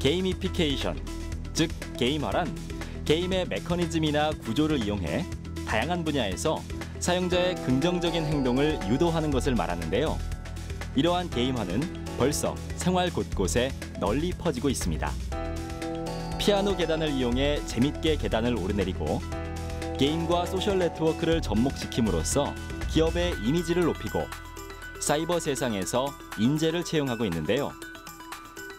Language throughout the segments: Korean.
게이미피케이션, 즉 게임화란 게임의 메커니즘이나 구조를 이용해 다양한 분야에서 사용자의 긍정적인 행동을 유도하는 것을 말하는데요. 이러한 게임화는 벌써 생활 곳곳에 널리 퍼지고 있습니다. 피아노 계단을 이용해 재밌게 계단을 오르내리고 게임과 소셜 네트워크를 접목시킴으로써 기업의 이미지를 높이고 사이버 세상에서 인재를 채용하고 있는데요.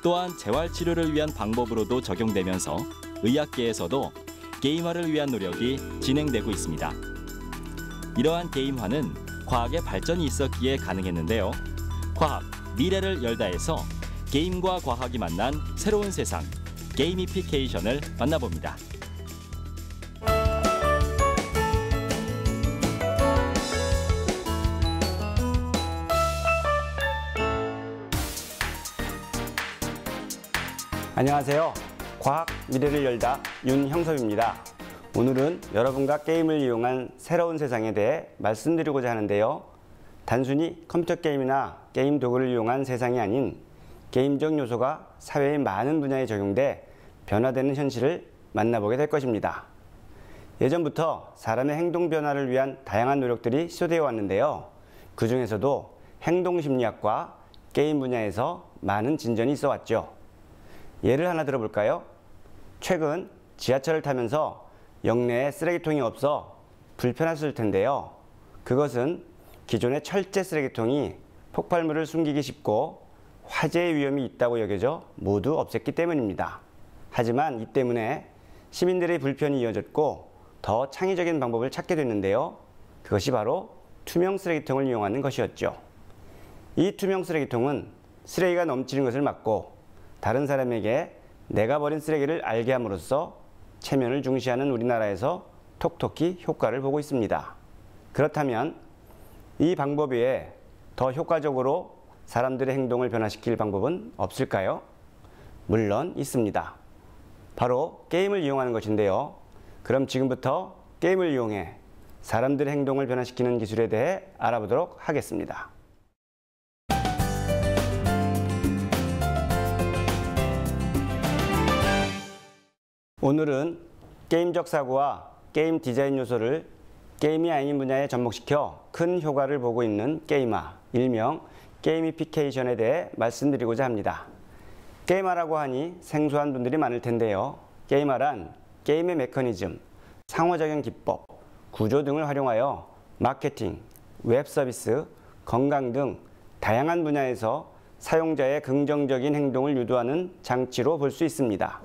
또한 재활치료를 위한 방법으로도 적용되면서 의학계에서도 게임화를 위한 노력이 진행되고 있습니다. 이러한 게임화는 과학의 발전이 있었기에 가능했는데요. 과학, 미래를 열다에서 게임과 과학이 만난 새로운 세상, 게이미피케이션을 만나봅니다. 안녕하세요. 과학 미래를 열다 윤형섭입니다. 오늘은 여러분과 게임을 이용한 새로운 세상에 대해 말씀드리고자 하는데요. 단순히 컴퓨터 게임이나 게임 도구를 이용한 세상이 아닌 게임적 요소가 사회의 많은 분야에 적용돼 변화되는 현실을 만나보게 될 것입니다. 예전부터 사람의 행동 변화를 위한 다양한 노력들이 시도되어 왔는데요. 그 중에서도 행동심리학과 게임 분야에서 많은 진전이 있어 왔죠. 예를 하나 들어볼까요? 최근 지하철을 타면서 역내에 쓰레기통이 없어 불편했을 텐데요. 그것은 기존의 철제 쓰레기통이 폭발물을 숨기기 쉽고 화재의 위험이 있다고 여겨져 모두 없앴기 때문입니다. 하지만 이 때문에 시민들의 불편이 이어졌고 더 창의적인 방법을 찾게 됐는데요. 그것이 바로 투명 쓰레기통을 이용하는 것이었죠. 이 투명 쓰레기통은 쓰레기가 넘치는 것을 막고 다른 사람에게 내가 버린 쓰레기를 알게 함으로써 체면을 중시하는 우리나라에서 톡톡히 효과를 보고 있습니다. 그렇다면 이 방법 외에 더 효과적으로 사람들의 행동을 변화시킬 방법은 없을까요? 물론 있습니다. 바로 게임을 이용하는 것인데요. 그럼 지금부터 게임을 이용해 사람들의 행동을 변화시키는 기술에 대해 알아보도록 하겠습니다. 오늘은 게임적 사고와 게임 디자인 요소를 게임이 아닌 분야에 접목시켜 큰 효과를 보고 있는 게임화, 일명 게이미피케이션에 대해 말씀드리고자 합니다. 게임화라고 하니 생소한 분들이 많을 텐데요. 게임화란 게임의 메커니즘, 상호작용 기법, 구조 등을 활용하여 마케팅, 웹 서비스, 건강 등 다양한 분야에서 사용자의 긍정적인 행동을 유도하는 장치로 볼 수 있습니다.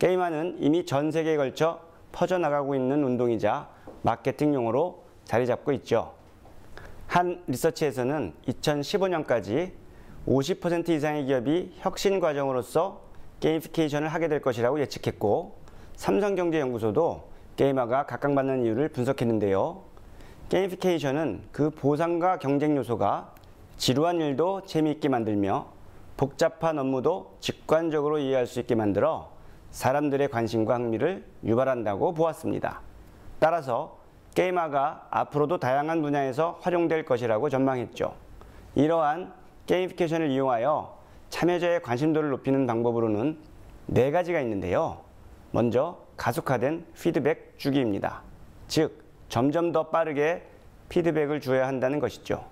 게임화는 이미 전 세계에 걸쳐 퍼져나가고 있는 운동이자 마케팅 용어로 자리 잡고 있죠. 한 리서치에서는 2015년까지 50% 이상의 기업이 혁신 과정으로서 게이미피케이션을 하게 될 것이라고 예측했고, 삼성경제연구소도 게임화가 각광받는 이유를 분석했는데요. 게이미피케이션은 그 보상과 경쟁 요소가 지루한 일도 재미있게 만들며 복잡한 업무도 직관적으로 이해할 수 있게 만들어 사람들의 관심과 흥미를 유발한다고 보았습니다. 따라서 게임화가 앞으로도 다양한 분야에서 활용될 것이라고 전망했죠. 이러한 게이미피케이션을 이용하여 참여자의 관심도를 높이는 방법으로는 4가지가 있는데요. 먼저 가속화된 피드백 주기입니다. 즉, 점점 더 빠르게 피드백을 주어야 한다는 것이죠.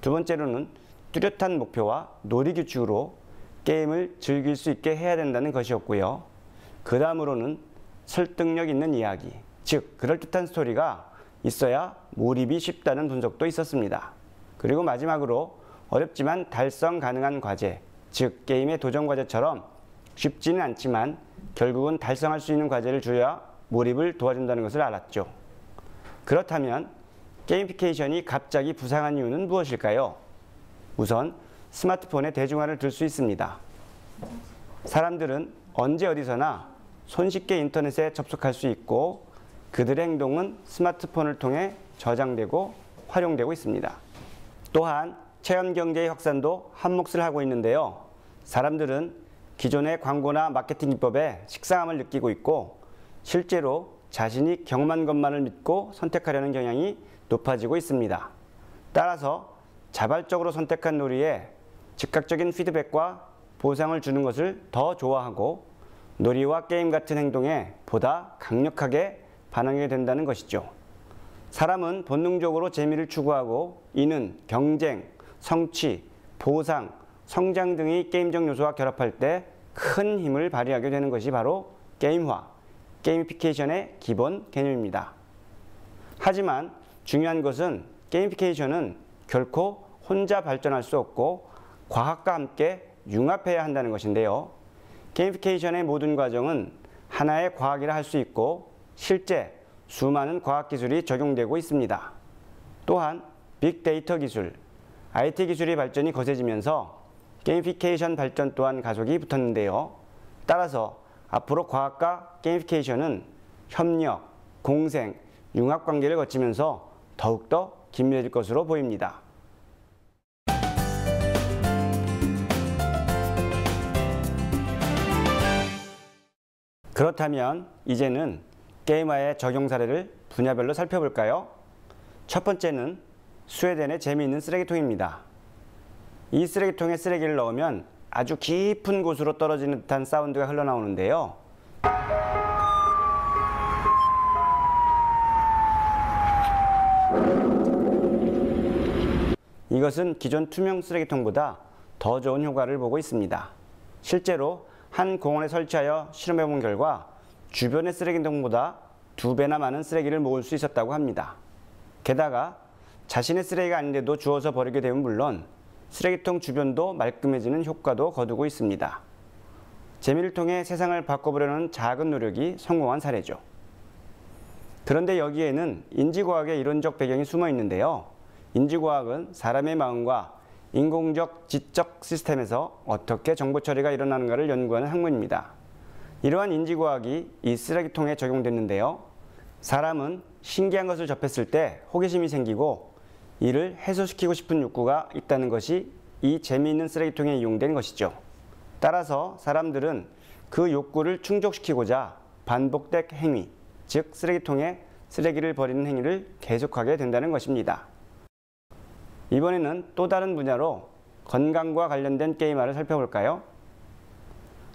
두 번째로는 뚜렷한 목표와 놀이규칙으로 게임을 즐길 수 있게 해야 된다는 것이었고요. 그 다음으로는 설득력 있는 이야기, 즉 그럴듯한 스토리가 있어야 몰입이 쉽다는 분석도 있었습니다. 그리고 마지막으로 어렵지만 달성 가능한 과제, 즉 게임의 도전 과제처럼 쉽지는 않지만 결국은 달성할 수 있는 과제를 줘야 몰입을 도와준다는 것을 알았죠. 그렇다면 게이미피케이션이 갑자기 부상한 이유는 무엇일까요? 우선 스마트폰의 대중화를 들 수 있습니다. 사람들은 언제 어디서나 손쉽게 인터넷에 접속할 수 있고 그들의 행동은 스마트폰을 통해 저장되고 활용되고 있습니다. 또한 체험경제의 확산도 한몫을 하고 있는데요. 사람들은 기존의 광고나 마케팅 기법에 식상함을 느끼고 있고 실제로 자신이 경험한 것만을 믿고 선택하려는 경향이 높아지고 있습니다. 따라서 자발적으로 선택한 놀이에 즉각적인 피드백과 보상을 주는 것을 더 좋아하고 놀이와 게임 같은 행동에 보다 강력하게 반응하게 된다는 것이죠. 사람은 본능적으로 재미를 추구하고 이는 경쟁, 성취, 보상, 성장 등의 게임적 요소와 결합할 때 큰 힘을 발휘하게 되는 것이 바로 게임화, 게이미피케이션의 기본 개념입니다. 하지만 중요한 것은 게이미피케이션은 결코 혼자 발전할 수 없고 과학과 함께 융합해야 한다는 것인데요. 게이미피케이션의 모든 과정은 하나의 과학이라 할 수 있고 실제 수많은 과학기술이 적용되고 있습니다. 또한 빅데이터 기술, IT 기술의 발전이 거세지면서 게이미피케이션 발전 또한 가속이 붙었는데요. 따라서 앞으로 과학과 게이미피케이션은 협력, 공생, 융합관계를 거치면서 더욱더 긴밀해질 것으로 보입니다. 그렇다면 이제는 게임화의 적용 사례를 분야별로 살펴볼까요? 첫 번째는 스웨덴의 재미있는 쓰레기통입니다. 이 쓰레기통에 쓰레기를 넣으면 아주 깊은 곳으로 떨어지는 듯한 사운드가 흘러나오는데요. 이것은 기존 투명 쓰레기통보다 더 좋은 효과를 보고 있습니다. 실제로 한 공원에 설치하여 실험해본 결과 주변의 쓰레기통보다 2배나 많은 쓰레기를 모을 수 있었다고 합니다. 게다가 자신의 쓰레기가 아닌데도 주워서 버리게 되면 물론 쓰레기통 주변도 말끔해지는 효과도 거두고 있습니다. 재미를 통해 세상을 바꿔보려는 작은 노력이 성공한 사례죠. 그런데 여기에는 인지과학의 이론적 배경이 숨어 있는데요. 인지과학은 사람의 마음과 인공적 지적 시스템에서 어떻게 정보 처리가 일어나는가를 연구하는 학문입니다. 이러한 인지과학이 이 쓰레기통에 적용됐는데요. 사람은 신기한 것을 접했을 때 호기심이 생기고 이를 해소시키고 싶은 욕구가 있다는 것이 이 재미있는 쓰레기통에 이용된 것이죠. 따라서 사람들은 그 욕구를 충족시키고자 반복된 행위, 즉 쓰레기통에 쓰레기를 버리는 행위를 계속하게 된다는 것입니다. 이번에는 또 다른 분야로 건강과 관련된 게임화를 살펴볼까요?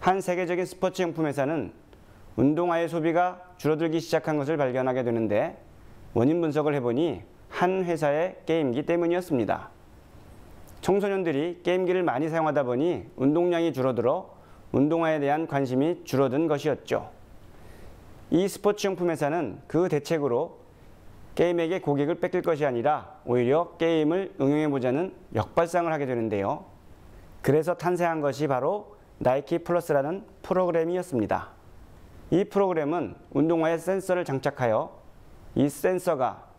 한 세계적인 스포츠 용품 회사는 운동화의 소비가 줄어들기 시작한 것을 발견하게 되는데 원인 분석을 해보니 한 회사의 게임기 때문이었습니다. 청소년들이 게임기를 많이 사용하다 보니 운동량이 줄어들어 운동화에 대한 관심이 줄어든 것이었죠. 이 스포츠용품 회사는 그 대책으로 게임에게 고객을 뺏길 것이 아니라 오히려 게임을 응용해보자는 역발상을 하게 되는데요. 그래서 탄생한 것이 바로 나이키 플러스라는 프로그램이었습니다. 이 프로그램은 운동화에 센서를 장착하여 이 센서가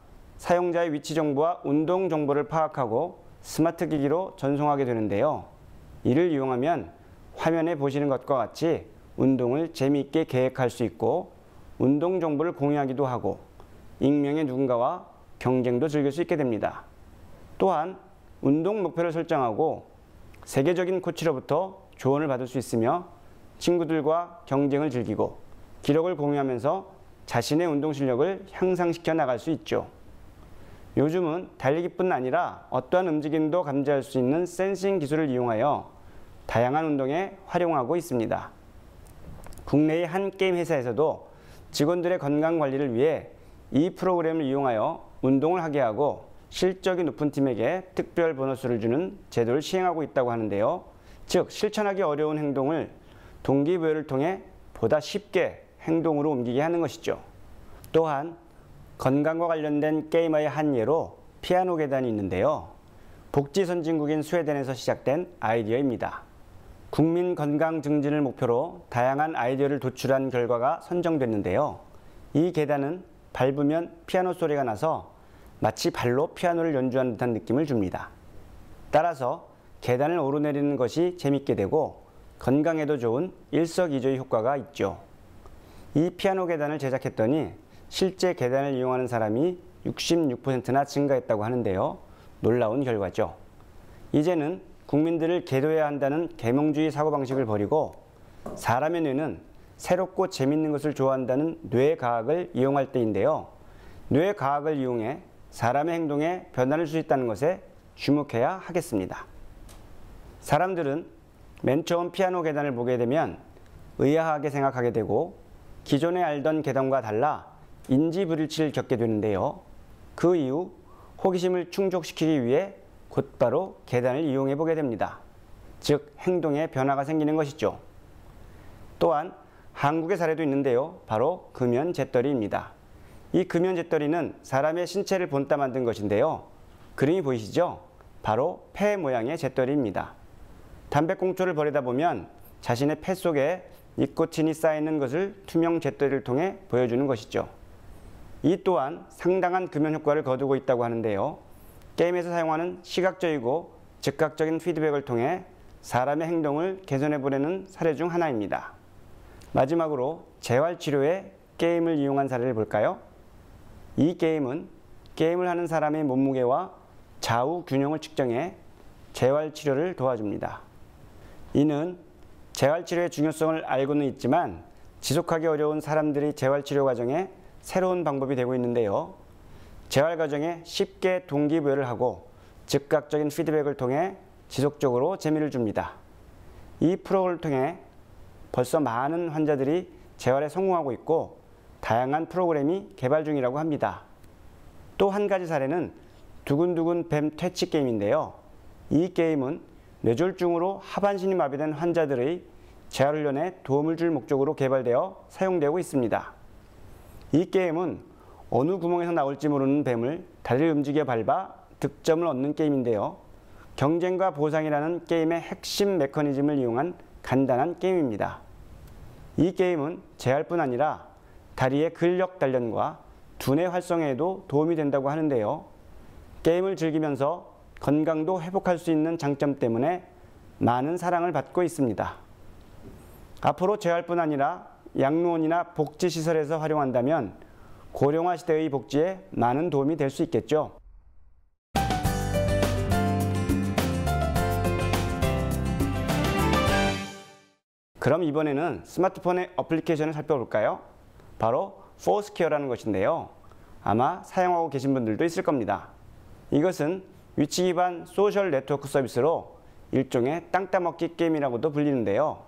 사용자의 위치 정보와 운동 정보를 파악하고 스마트 기기로 전송하게 되는데요. 이를 이용하면 화면에 보시는 것과 같이 운동을 재미있게 계획할 수 있고 운동 정보를 공유하기도 하고 익명의 누군가와 경쟁도 즐길 수 있게 됩니다. 또한 운동 목표를 설정하고 세계적인 코치로부터 조언을 받을 수 있으며 친구들과 경쟁을 즐기고 기록을 공유하면서 자신의 운동 실력을 향상시켜 나갈 수 있죠. 요즘은 달리기뿐 아니라 어떠한 움직임도 감지할 수 있는 센싱 기술을 이용하여 다양한 운동에 활용하고 있습니다. 국내의 한 게임 회사에서도 직원들의 건강 관리를 위해 이 프로그램을 이용하여 운동을 하게 하고 실적이 높은 팀에게 특별 보너스를 주는 제도를 시행하고 있다고 하는데요. 즉 실천하기 어려운 행동을 동기부여를 통해 보다 쉽게 행동으로 옮기게 하는 것이죠. 또한 건강과 관련된 게임의 한 예로 피아노 계단이 있는데요. 복지 선진국인 스웨덴에서 시작된 아이디어입니다. 국민 건강 증진을 목표로 다양한 아이디어를 도출한 결과가 선정됐는데요. 이 계단은 밟으면 피아노 소리가 나서 마치 발로 피아노를 연주하는 듯한 느낌을 줍니다. 따라서 계단을 오르내리는 것이 재밌게 되고 건강에도 좋은 일석이조의 효과가 있죠. 이 피아노 계단을 제작했더니 실제 계단을 이용하는 사람이 66%나 증가했다고 하는데요. 놀라운 결과죠. 이제는 국민들을 계도해야 한다는 계몽주의 사고방식을 버리고 사람의 뇌는 새롭고 재밌는 것을 좋아한다는 뇌과학을 이용할 때인데요. 뇌과학을 이용해 사람의 행동에 변화를 줄 수 있다는 것에 주목해야 하겠습니다. 사람들은 맨 처음 피아노 계단을 보게 되면 의아하게 생각하게 되고 기존에 알던 계단과 달라 인지 불일치를 겪게 되는데요. 그 이후 호기심을 충족시키기 위해 곧바로 계단을 이용해 보게 됩니다. 즉 행동에 변화가 생기는 것이죠. 또한 한국의 사례도 있는데요. 바로 금연잿더리입니다. 이 금연잿더리는 사람의 신체를 본따 만든 것인데요. 그림이 보이시죠? 바로 폐 모양의 잿더리입니다. 담배꽁초를 버리다 보면 자신의 폐 속에 니코틴이 쌓이는 것을 투명 잿더리를 통해 보여주는 것이죠. 이 또한 상당한 금연 효과를 거두고 있다고 하는데요. 게임에서 사용하는 시각적이고 즉각적인 피드백을 통해 사람의 행동을 개선해보려는 사례 중 하나입니다. 마지막으로 재활치료에 게임을 이용한 사례를 볼까요? 이 게임은 게임을 하는 사람의 몸무게와 좌우 균형을 측정해 재활치료를 도와줍니다. 이는 재활치료의 중요성을 알고는 있지만 지속하기 어려운 사람들의 재활치료 과정에 새로운 방법이 되고 있는데요. 재활 과정에 쉽게 동기부여를 하고 즉각적인 피드백을 통해 지속적으로 재미를 줍니다. 이 프로그램을 통해 벌써 많은 환자들이 재활에 성공하고 있고 다양한 프로그램이 개발 중이라고 합니다. 또 한 가지 사례는 두근두근 뱀 퇴치 게임인데요. 이 게임은 뇌졸중으로 하반신이 마비된 환자들의 재활훈련에 도움을 줄 목적으로 개발되어 사용되고 있습니다. 이 게임은 어느 구멍에서 나올지 모르는 뱀을 다리를 움직여 밟아 득점을 얻는 게임인데요. 경쟁과 보상이라는 게임의 핵심 메커니즘을 이용한 간단한 게임입니다. 이 게임은 재활뿐 아니라 다리의 근력 단련과 두뇌 활성화에도 도움이 된다고 하는데요. 게임을 즐기면서 건강도 회복할 수 있는 장점 때문에 많은 사랑을 받고 있습니다. 앞으로 재활뿐 아니라 양로원이나 복지시설에서 활용한다면 고령화 시대의 복지에 많은 도움이 될 수 있겠죠. 그럼 이번에는 스마트폰의 어플리케이션을 살펴볼까요? 바로 포스퀘어라는 것인데요. 아마 사용하고 계신 분들도 있을 겁니다. 이것은 위치 기반 소셜 네트워크 서비스로 일종의 땅 따먹기 게임이라고도 불리는데요.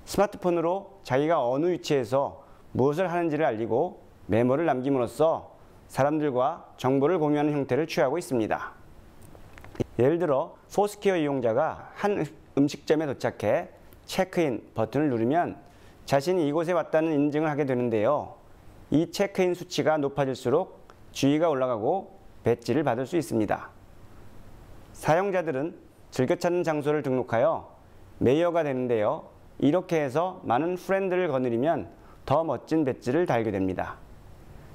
스마트폰으로 자기가 어느 위치에서 무엇을 하는지를 알리고 메모를 남김으로써 사람들과 정보를 공유하는 형태를 취하고 있습니다. 예를 들어 포스퀘어 이용자가 한 음식점에 도착해 체크인 버튼을 누르면 자신이 이곳에 왔다는 인증을 하게 되는데요. 이 체크인 수치가 높아질수록 지위가 올라가고 배지를 받을 수 있습니다. 사용자들은 즐겨 찾는 장소를 등록하여 메이어가 되는데요. 이렇게 해서 많은 프렌드를 거느리면 더 멋진 배지를 달게 됩니다.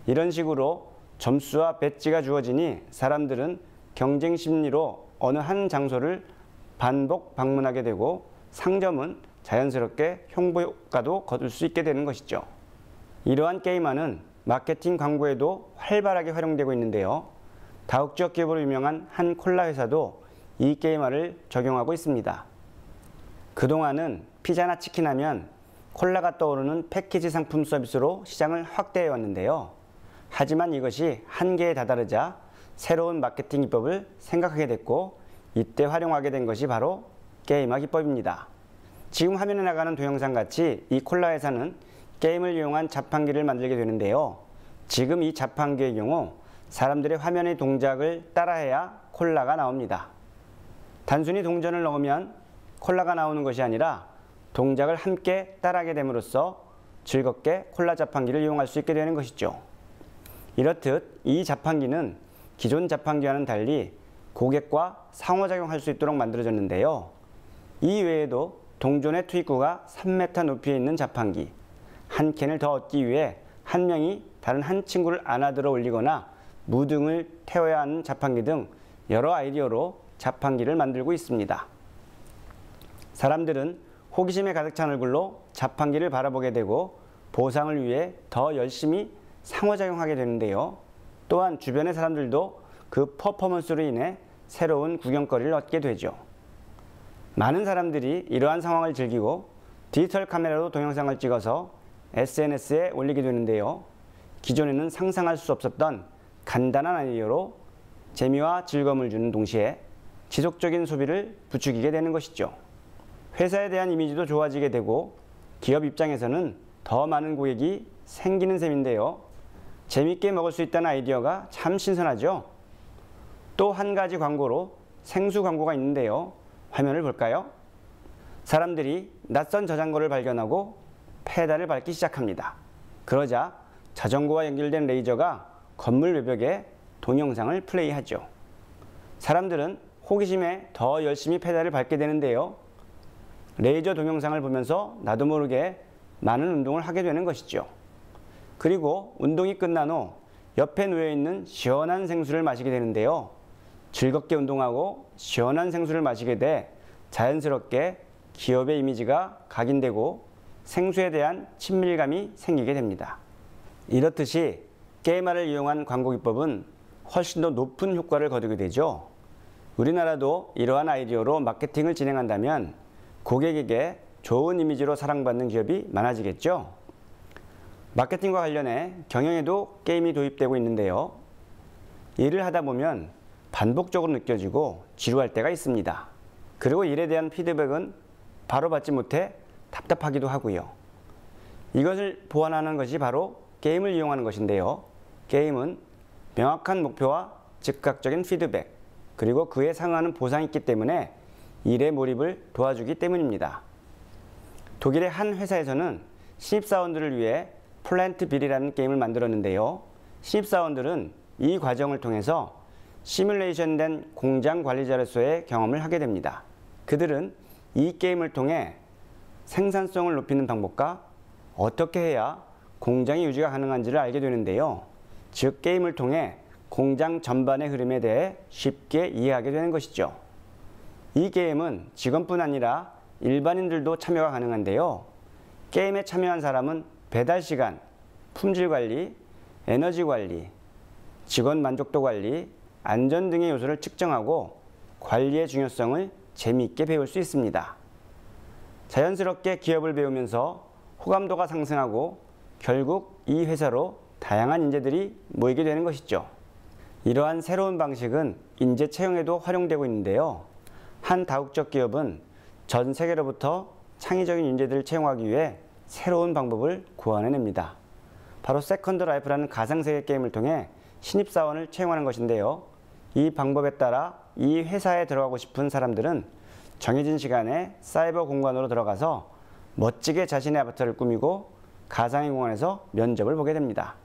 이런 식으로 점수와 배지가 주어지니 사람들은 경쟁 심리로 어느 한 장소를 반복 방문하게 되고 상점은 자연스럽게 홍보 효과도 거둘 수 있게 되는 것이죠. 이러한 게임화는 마케팅 광고에도 활발하게 활용되고 있는데요. 다국적 기업으로 유명한 한 콜라 회사도 이 게임화를 적용하고 있습니다. 그동안은 피자나 치킨 하면 콜라가 떠오르는 패키지 상품 서비스로 시장을 확대해 왔는데요. 하지만 이것이 한계에 다다르자 새로운 마케팅 기법을 생각하게 됐고 이때 활용하게 된 것이 바로 게임화 기법입니다. 지금 화면에 나가는 동영상 같이 이 콜라 회사는 게임을 이용한 자판기를 만들게 되는데요. 지금 이 자판기의 경우 사람들의 화면의 동작을 따라해야 콜라가 나옵니다. 단순히 동전을 넣으면 콜라가 나오는 것이 아니라 동작을 함께 따라하게 됨으로써 즐겁게 콜라 자판기를 이용할 수 있게 되는 것이죠. 이렇듯 이 자판기는 기존 자판기와는 달리 고객과 상호작용할 수 있도록 만들어졌는데요. 이 외에도 동전의 투입구가 3m 높이에 있는 자판기, 한 캔을 더 얻기 위해 한 명이 다른 한 친구를 안아들어 올리거나 무등을 태워야 하는 자판기 등 여러 아이디어로 자판기를 만들고 있습니다. 사람들은 호기심에 가득 찬 얼굴로 자판기를 바라보게 되고 보상을 위해 더 열심히 상호작용하게 되는데요. 또한 주변의 사람들도 그 퍼포먼스로 인해 새로운 구경거리를 얻게 되죠. 많은 사람들이 이러한 상황을 즐기고 디지털 카메라로 동영상을 찍어서 SNS에 올리게 되는데요. 기존에는 상상할 수 없었던 간단한 아이디어로 재미와 즐거움을 주는 동시에 지속적인 소비를 부추기게 되는 것이죠. 회사에 대한 이미지도 좋아지게 되고 기업 입장에서는 더 많은 고객이 생기는 셈인데요. 재밌게 먹을 수 있다는 아이디어가 참 신선하죠. 또 한 가지 광고로 생수 광고가 있는데요. 화면을 볼까요? 사람들이 낯선 자전거를 발견하고 페달을 밟기 시작합니다. 그러자 자전거와 연결된 레이저가 건물 외벽에 동영상을 플레이하죠. 사람들은 호기심에 더 열심히 페달을 밟게 되는데요. 레이저 동영상을 보면서 나도 모르게 많은 운동을 하게 되는 것이죠. 그리고 운동이 끝난 후 옆에 놓여있는 시원한 생수를 마시게 되는데요. 즐겁게 운동하고 시원한 생수를 마시게 돼 자연스럽게 기업의 이미지가 각인되고 생수에 대한 친밀감이 생기게 됩니다. 이렇듯이 게임화를 이용한 광고 기법은 훨씬 더 높은 효과를 거두게 되죠. 우리나라도 이러한 아이디어로 마케팅을 진행한다면 고객에게 좋은 이미지로 사랑받는 기업이 많아지겠죠. 마케팅과 관련해 경영에도 게임이 도입되고 있는데요. 일을 하다 보면 반복적으로 느껴지고 지루할 때가 있습니다. 그리고 일에 대한 피드백은 바로 받지 못해 답답하기도 하고요. 이것을 보완하는 것이 바로 게임을 이용하는 것인데요. 게임은 명확한 목표와 즉각적인 피드백, 그리고 그에 상응하는 보상이 있기 때문에 일의 몰입을 도와주기 때문입니다. 독일의 한 회사에서는 신입사원들을 위해 플랜트 빌이라는 게임을 만들었는데요. 신입사원들은 이 과정을 통해서 시뮬레이션된 공장 관리자로서의 경험을 하게 됩니다. 그들은 이 게임을 통해 생산성을 높이는 방법과 어떻게 해야 공장의 유지가 가능한지를 알게 되는데요. 즉 게임을 통해 공장 전반의 흐름에 대해 쉽게 이해하게 되는 것이죠. 이 게임은 직원뿐 아니라 일반인들도 참여가 가능한데요. 게임에 참여한 사람은 배달 시간, 품질 관리, 에너지 관리, 직원 만족도 관리, 안전 등의 요소를 측정하고 관리의 중요성을 재미있게 배울 수 있습니다. 자연스럽게 기업을 배우면서 호감도가 상승하고 결국 이 회사로 다양한 인재들이 모이게 되는 것이죠. 이러한 새로운 방식은 인재 채용에도 활용되고 있는데요. 한 다국적 기업은 전 세계로부터 창의적인 인재들을 채용하기 위해 새로운 방법을 구현해냅니다. 바로 세컨드 라이프라는 가상세계 게임을 통해 신입사원을 채용하는 것인데요. 이 방법에 따라 이 회사에 들어가고 싶은 사람들은 정해진 시간에 사이버 공간으로 들어가서 멋지게 자신의 아바타를 꾸미고 가상의 공간에서 면접을 보게 됩니다.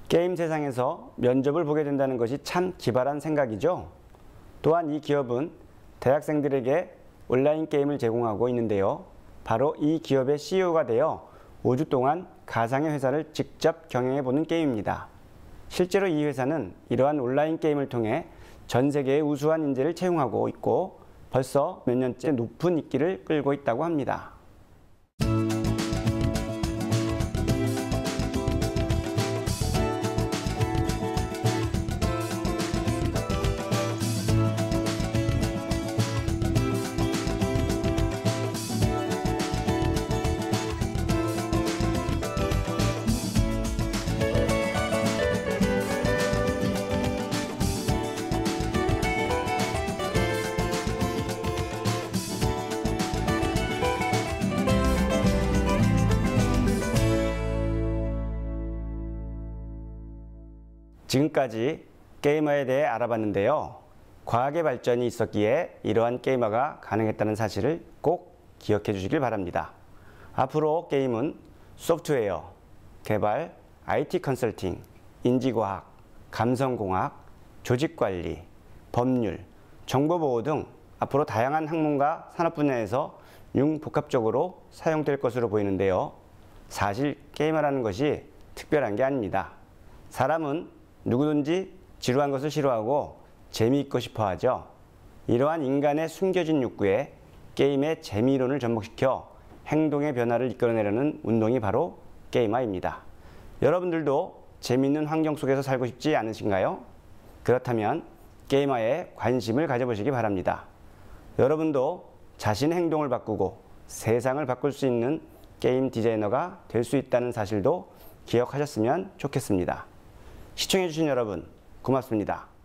게임 세상에서 면접을 보게 된다는 것이 참 기발한 생각이죠. 또한 이 기업은 대학생들에게 온라인 게임을 제공하고 있는데요. 바로 이 기업의 CEO가 되어 5주 동안 가상의 회사를 직접 경영해보는 게임입니다. 실제로 이 회사는 이러한 온라인 게임을 통해 전 세계의 우수한 인재를 채용하고 있고 벌써 몇 년째 높은 인기를 끌고 있다고 합니다. 지금까지 게이머에 대해 알아봤는데요. 과학의 발전이 있었기에 이러한 게이머가 가능했다는 사실을 꼭 기억해 주시길 바랍니다. 앞으로 게임은 소프트웨어, 개발, IT 컨설팅, 인지과학, 감성공학, 조직관리, 법률, 정보보호 등 앞으로 다양한 학문과 산업 분야에서 융복합적으로 사용될 것으로 보이는데요. 사실 게이머라는 것이 특별한 게 아닙니다. 사람은 누구든지 지루한 것을 싫어하고 재미있고 싶어 하죠. 이러한 인간의 숨겨진 욕구에 게임의 재미이론을 접목시켜 행동의 변화를 이끌어내려는 운동이 바로 게임화입니다. 여러분들도 재미있는 환경 속에서 살고 싶지 않으신가요? 그렇다면 게임화에 관심을 가져보시기 바랍니다. 여러분도 자신의 행동을 바꾸고 세상을 바꿀 수 있는 게임 디자이너가 될 수 있다는 사실도 기억하셨으면 좋겠습니다. 시청해주신 여러분 고맙습니다.